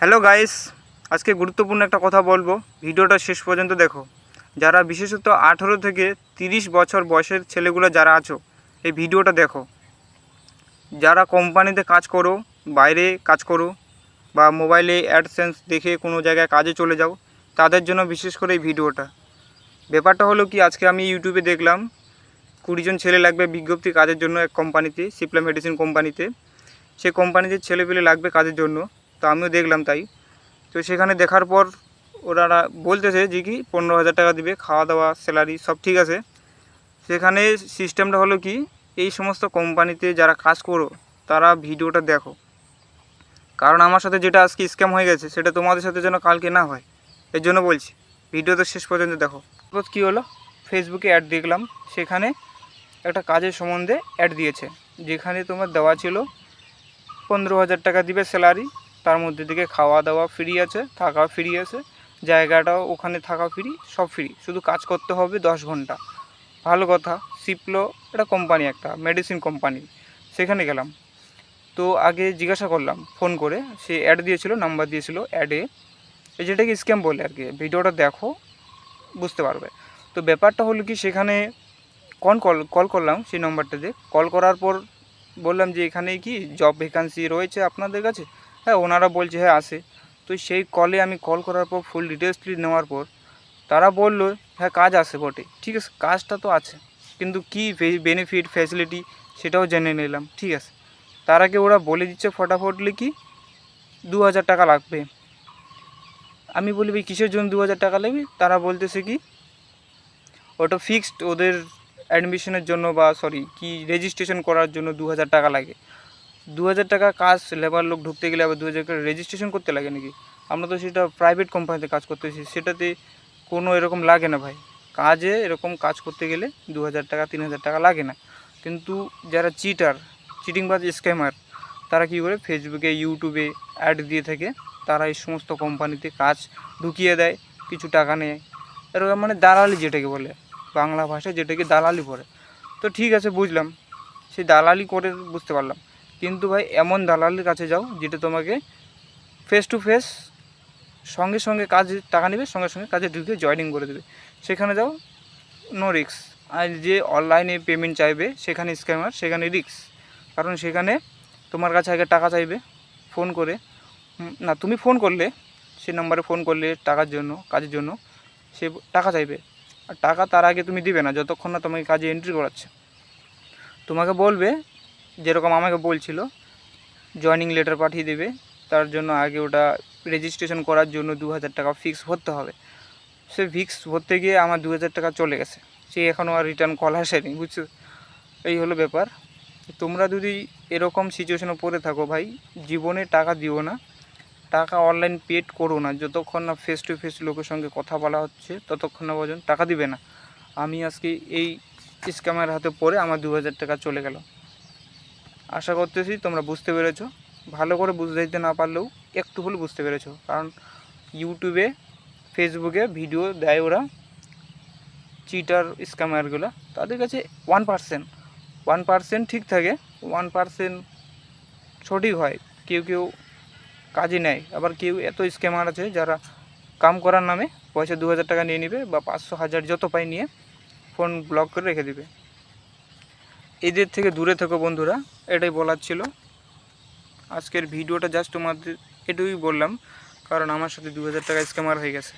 Hello guys, আজকে গুরুত্বপূর্ণ একটা কথা বলবো। ভিডিওটা শেষ পর্যন্ত দেখো। যারা বিশেষত 18 থেকে 30 বছর বয়সের ছেলেগুলো যারা আছো, এই ভিডিওটা দেখো। যারা কোম্পানিতে কাজ করো, বাইরে কাজ করো, বা মোবাইলে অ্যাডসেন্স দেখে কোনো জায়গায় কাজে চলে যাও, তাদের জন্য বিশেষ করে এই ভিডিওটা। ব্যাপারটা হলো কি, আজকে আমি ইউটিউবে দেখলাম 20 জন ছেলে লাগবে বিজ্ঞপ্তি কাজের জন্য এক কোম্পানিতে, সিপ্লা মেডিসিন কোম্পানিতে। সে কোম্পানিতে ছেলেপেলে লাগবে কাজের জন্য। তো আমিও দেখলাম তাই। তো সেখানে দেখার পর ওরা বলতেছে যে কি 15,000 টাকা দিবে, খাওয়া দাওয়া স্যালারি সব ঠিক আছে। সেখানে সিস্টেমটা হলো কি, এই সমস্ত কোম্পানিতে যারা কাজ করো তারা ভিডিওটা দেখো, কারণ আমার সাথে যেটা আজকে স্ক্যাম হয়ে গেছে সেটা তোমাদের সাথে যেন কালকে না হয়, এর জন্য বলছি ভিডিওটা শেষ পর্যন্ত দেখো। তারপর কী হলো, ফেসবুকে অ্যাড দেখলাম, সেখানে একটা কাজের সম্বন্ধে অ্যাড দিয়েছে, যেখানে তোমার দেওয়া ছিল 15,000 টাকা দিবে স্যালারি, তার মধ্যে থেকে খাওয়া দাওয়া ফ্রি আছে, থাকা ফ্রি আছে, জায়গাটাও ওখানে থাকা ফ্রি, সব ফ্রি, শুধু কাজ করতে হবে 10 ঘন্টা। ভালো কথা। সিপ্লো এটা কোম্পানি, একটা মেডিসিন কোম্পানি। সেখানে গেলাম, তো আগে জিজ্ঞাসা করলাম ফোন করে, সে অ্যাড দিয়েছিল, নাম্বার দিয়েছিল অ্যাডে, যেটাকে স্ক্যাম বলে আর কি। ভিডিওটা দেখো, বুঝতে পারবে। তো ব্যাপারটা হলো কি, সেখানে কল করলাম সেই নম্বরটাতে। কল করার পর বললাম যে এখানে কি জব ভ্যাকান্সি রয়েছে আপনাদের কাছে? হ্যাঁ, ওনারা বলছে হ্যাঁ আছে। তো সেই কলে আমি কল করার পর ফুল ডিটেলসলি নেওয়ার পর তারা বললো হ্যাঁ কাজ আছে বটে, ঠিক আছে কাজটা তো আছে, কিন্তু কী বেনিফিট ফ্যাসিলিটি সেটাও জেনে নিলাম, ঠিক আছে। তার আগে ওরা বলে দিচ্ছে ফটাফটলি কি 2,000 টাকা লাগবে। আমি বলি ভাই কিসের জন্য 2,000 টাকা লাগবে? তারা বলতেছে কি ওটা ফিক্সড, ওদের অ্যাডমিশনের জন্য বা কি রেজিস্ট্রেশন করার জন্য 2,000 টাকা লাগে। 2,000 টাকা কাজ, লেবার লোক ঢুকতে গেলে আবার 2,000 টাকা রেজিস্ট্রেশন করতে লাগে নাকি? আমরা তো সেটা প্রাইভেট কোম্পানিতে কাজ করতেছি, সেটাতে কোনো এরকম লাগে না ভাই। কাজে এরকম কাজ করতে গেলে 2,000 টাকা 3,000 টাকা লাগে না। কিন্তু যারা চিটিংবাজ স্ক্যামার, তারা কী করে ফেসবুকে ইউটিউবে অ্যাড দিয়ে থাকে, তারা এই সমস্ত কোম্পানিতে কাজ ঢুকিয়ে দেয়, কিছু টাকা নেয়, এরকম মানে দালালি যেটাকে বলে, বাংলা ভাষায় যেটাকে দালালি পড়ে। তো ঠিক আছে বুঝলাম, সেই দালালি করে বুঝতে পারলাম। কিন্তু ভাই এমন দালালির কাছে যাও যেটা তোমাকে ফেস টু ফেস সঙ্গে সঙ্গে কাজে টাকা নেবে, সঙ্গে সঙ্গে কাজে ঢুকে জয়েনিং করে দেবে, সেখানে যাও, নো রিস্ক। আর যে অনলাইনে পেমেন্ট চাইবে সেখানে স্ক্যামার, সেখানে রিস্ক, কারণ সেখানে তোমার কাছে আগে টাকা চাইবে ফোন করে। না, তুমি ফোন করলে, সে নাম্বারে ফোন করলে টাকার জন্য, কাজের জন্য, সে টাকা চাইবে। আর টাকা তার আগে তুমি দিবে না যতক্ষণ না তোমাকে কাজে এন্ট্রি করাচ্ছে। তোমাকে বলবে, যেরকম আমাকে বলছিল, জয়েনিং লেটার পাঠিয়ে দেবে, তার জন্য আগে ওটা রেজিস্ট্রেশন করার জন্য 2,000 টাকা ফিক্স ভরতে হবে। সে ফিক্স ভরতে গিয়ে আমার 2,000 টাকা চলে গেছে, সে এখনও আর রিটার্ন কল আসেনি, বুঝছো? এই হলো ব্যাপার। তোমরা যদি এরকম সিচুয়েশনে পড়ে থাকো ভাই, জীবনে টাকা দিও না, টাকা অনলাইন পেড করো না, যতক্ষণ না ফেস টু ফেস লোকের সঙ্গে কথা বলা হচ্ছে ততক্ষণ না পর্যন্ত টাকা দিবে না। আমি আজকে এই স্ক্যামের হাতে পড়ে আমার 2,000 টাকা চলে গেল। আশা করতেছি তোমরা বুঝতে পেরেছো। ভালো করে বুঝতে দিতে না পারলেও একটু হলে বুঝতে পেরেছো, কারণ ইউটিউবে ফেসবুকে ভিডিও দেয় ওরা, চিটার স্ক্যামারগুলো, তাদের কাছে 1% ঠিক থাকে, 1% সঠিক হয়। কেউ কেউ কাজে নেয়, আবার কেউ এত স্ক্যামার আছে যারা কাম করার নামে পয়সা 2,000 টাকা নিয়ে নেবে, বা 500 1000 যত পাই নিয়ে ফোন ব্লক করে রেখে দেবে। এদের থেকে দূরে থেকো বন্ধুরা, এটাই বলার ছিল। আজকের ভিডিওটা জাস্ট তোমাদের এটুকুই বললাম, কারণ আমার সাথে 2,000 টাকা স্ক্যামার হয়ে গেছে।